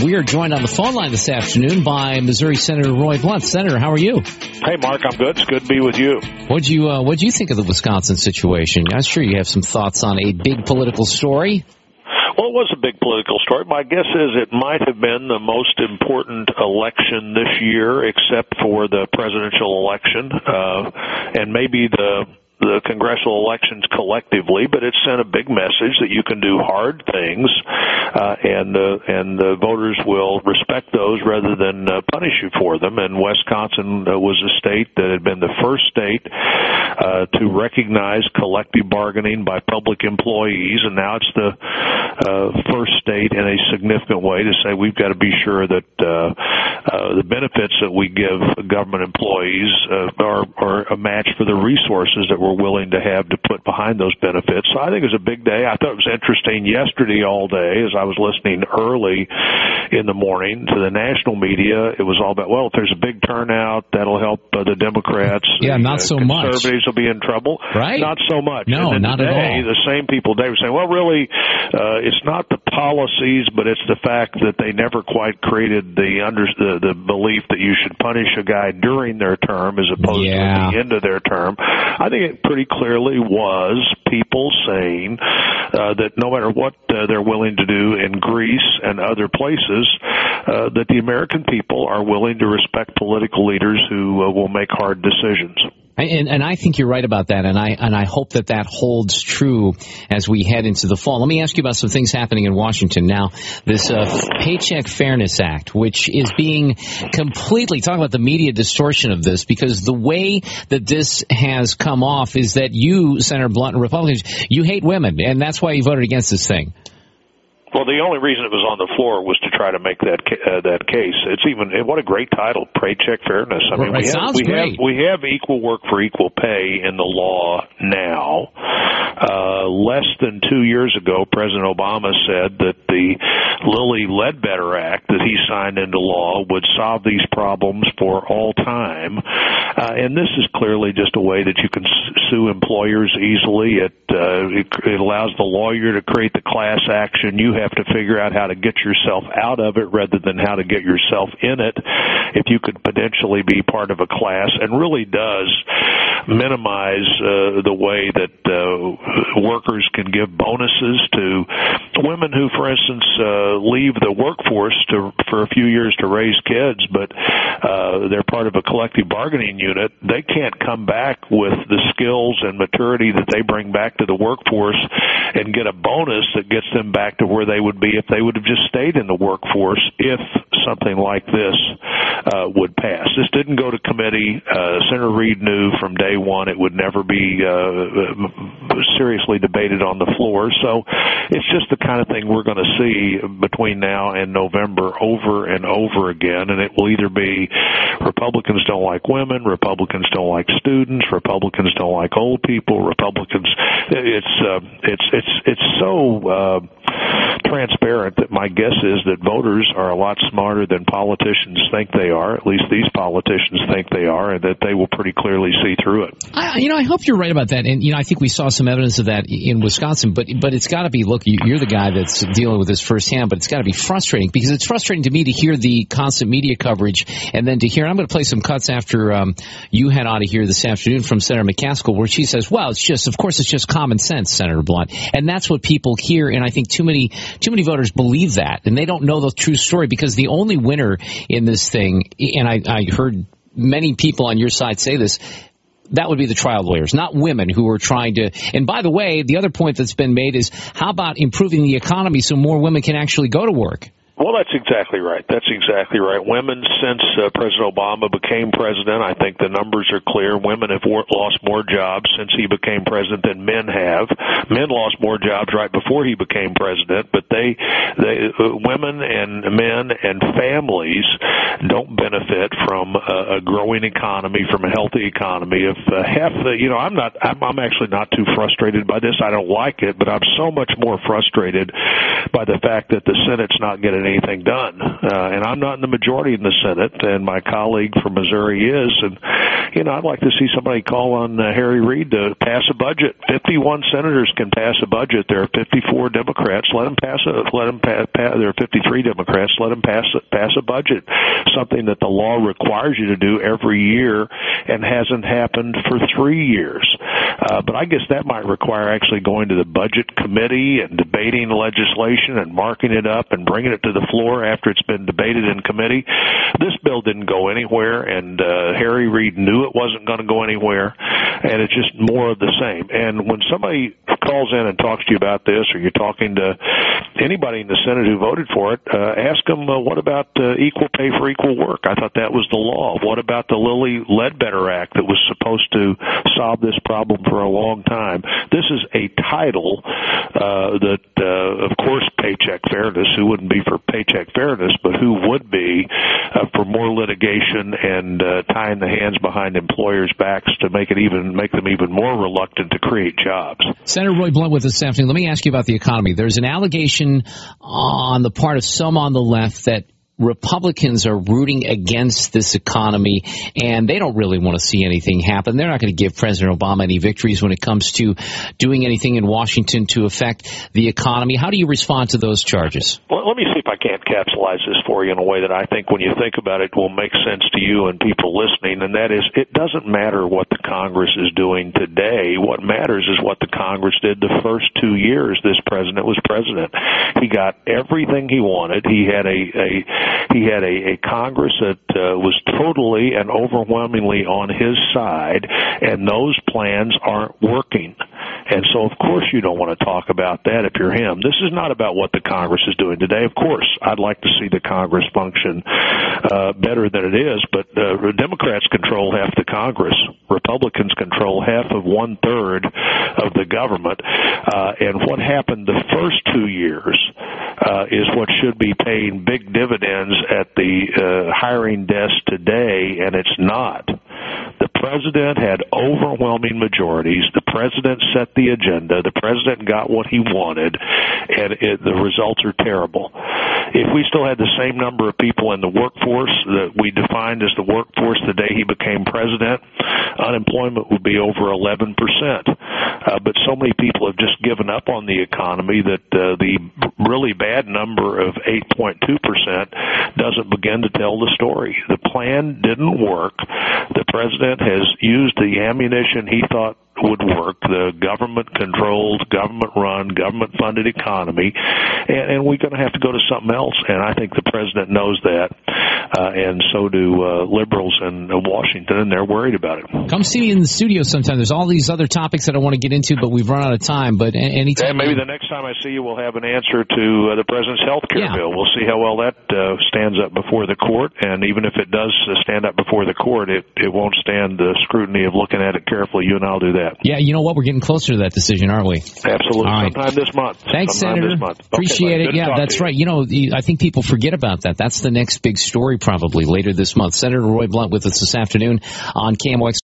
We are joined on the phone line this afternoon by Missouri Senator Roy Blunt. Senator, how are you? Hey, Mark, I'm good. It's good to be with you. What'd you think of the Wisconsin situation? I'm sure you have some thoughts on a big political story. Well, it was a big political story. My guess is it might have been the most important election this year, except for the presidential election, and maybe the congressional elections collectively, but it sent a big message that you can do hard things, and the voters will respect those rather than punish you for them. And Wisconsin was a state that had been the first state to recognize collective bargaining by public employees, and now it's the first state in a significant way to say we've got to be sure that the benefits that we give government employees are a match for the resources that we're willing to have to put behind those benefits. So I think it was a big day. I thought it was interesting yesterday all day as I was listening early in the morning to the national media. It was all about, well, if there's a big turnout, that'll help the Democrats. Yeah, not so much. Conservatives will be in trouble. Right? Not so much. No, not at all. The same people today were saying, well, really, it's not the policies, but it's the fact that they never quite created the belief that you should punish a guy during their term as opposed to at the end of their term. I think it pretty clearly was people saying that no matter what they're willing to do in Greece and other places, that the American people are willing to respect political leaders who will make hard decisions. And I think you're right about that, and I hope that holds true as we head into the fall. Let me ask you about some things happening in Washington now. This Paycheck Fairness Act, which is being completely, talk about the media distortion of this, because the way that this has come off is that you, Senator Blunt, and Republicans, you hate women, and that's why you voted against this thing. Well, the only reason it was on the floor was to try to make that case. It's what a great title, Paycheck Fairness. I mean, we have equal work for equal pay in the law now. Less than 2 years ago, President Obama said that the Lilly Ledbetter Act that he signed into law would solve these problems for all time. And this is clearly just a way that you can sue employers easily. It allows the lawyer to create the class action. You have to figure out how to get yourself out of it rather than how to get yourself in it if you could potentially be part of a class, and really does minimize the way that workers can give bonuses to women who, for instance, leave the workforce for a few years to raise kids, but they're part of a collective bargaining unit. They can't come back with the skills and maturity that they bring back to the workforce and get a bonus that gets them back to where they would be if they would have just stayed in the workforce if something like this would pass. This didn't go to committee. Senator Reed knew from day one it would never be seriously debated on the floor. So it's just the kind of thing we're going to see between now and November over and over again, and it will either be Republicans don't like women, Republicans don't like students, Republicans don't like old people, Republicans. It's so transparent that my guess is that voters are a lot smarter than politicians think they are. At least these politicians think they are, and that they will pretty clearly see through it. I hope you're right about that, and I think we saw some evidence of that in Wisconsin. But it's got to be. Look, you're the guy that's dealing with this firsthand, but it's got to be frustrating, because it's frustrating to me to hear the constant media coverage, and then to hear. And I'm going to play some cuts after you head out of here this afternoon from Senator McCaskill, where she says, "Well, of course, it's just common sense, Senator Blunt," and that's what people hear. And I think too many voters believe that, and they don't know the true story, because the only winner in this thing, and I heard many people on your side say this, that would be the trial lawyers, not women who are trying to. And by the way, the other point that's been made is, how about improving the economy so more women can actually go to work? Well, that's exactly right. That's exactly right. Women, since President Obama became president, I think the numbers are clear. Women have lost more jobs since he became president than men have. Men lost more jobs right before he became president, but women and men and families don't benefit from a growing economy, from a healthy economy. If I'm actually not too frustrated by this. I don't like it, but I'm so much more frustrated by the fact that the Senate's not getting getting anything done. And I'm not in the majority in the Senate, and my colleague from Missouri is. And, I'd like to see somebody call on Harry Reid to pass a budget. 51 senators can pass a budget. There are 54 Democrats. Let them pass there are 53 Democrats. Let them pass a budget, something that the law requires you to do every year and hasn't happened for 3 years. But I guess that might require actually going to the Budget Committee and debating legislation and marking it up and bringing it to the floor after it's been debated in committee. This bill didn't go anywhere, and Harry Reid knew it wasn't going to go anywhere, and it's just more of the same. And when somebody calls in and talks to you about this, or you're talking to anybody in the Senate who voted for it, ask them, what about equal pay for equal work? I thought that was the law. What about the Lilly Ledbetter Act that was supposed to solve this problem for a long time? This is a title that, of course, Paycheck Fairness, who wouldn't be for Paycheck Fairness, but who would be for more litigation and tying the hands behind employers' backs to make them even more reluctant to create jobs. Senator Roy Blunt with us this afternoon. Let me ask you about the economy. There's an allegation on the part of some on the left that Republicans are rooting against this economy, and they don't really want to see anything happen. They're not going to give President Obama any victories when it comes to doing anything in Washington to affect the economy. How do you respond to those charges? Well, let me see if I can't capsulize this for you in a way that I think, when you think about it, will make sense to you and people listening, and that is, it doesn't matter what the Congress is doing today. What matters is what the Congress did the first 2 years this president was president. He got everything he wanted. He had a Congress that was totally and overwhelmingly on his side, and those plans aren't working. And so, of course, you don't want to talk about that if you're him. This is not about what the Congress is doing today. Of course, I'd like to see the Congress function better than it is, but Democrats control half the Congress. Republicans control half of 1/3 of the government. And what happened the first 2 years is what should be paying big dividends at the hiring desk today, and it's not. The president had overwhelming majorities. The president set the agenda. The president got what he wanted, and the results are terrible. If we still had the same number of people in the workforce that we defined as the workforce the day he became president, unemployment would be over 11%. But so many people have just given up on the economy that the really bad number of 8.2% doesn't begin to tell the story. The plan didn't work. The president has used the ammunition he thought would work, the government-controlled, government-run, government-funded economy, and we're going to have to go to something else, and I think the president knows that, and so do liberals in Washington, and they're worried about it. Come see me in the studio sometime. There's all these other topics that I want to get into, but we've run out of time. But anytime. And maybe the next time I see you, we'll have an answer to the president's health care bill. We'll see how well that stands up before the court, and even if it does stand up before the court, it won't stand the scrutiny of looking at it carefully. You and I'll do that. Yeah, you know what? We're getting closer to that decision, aren't we? Absolutely. Right. Sometime this month. Thanks, Senator. This month. Appreciate it. Yeah, that's right. I think people forget about that. That's the next big story probably later this month. Senator Roy Blunt with us this afternoon on KMOX.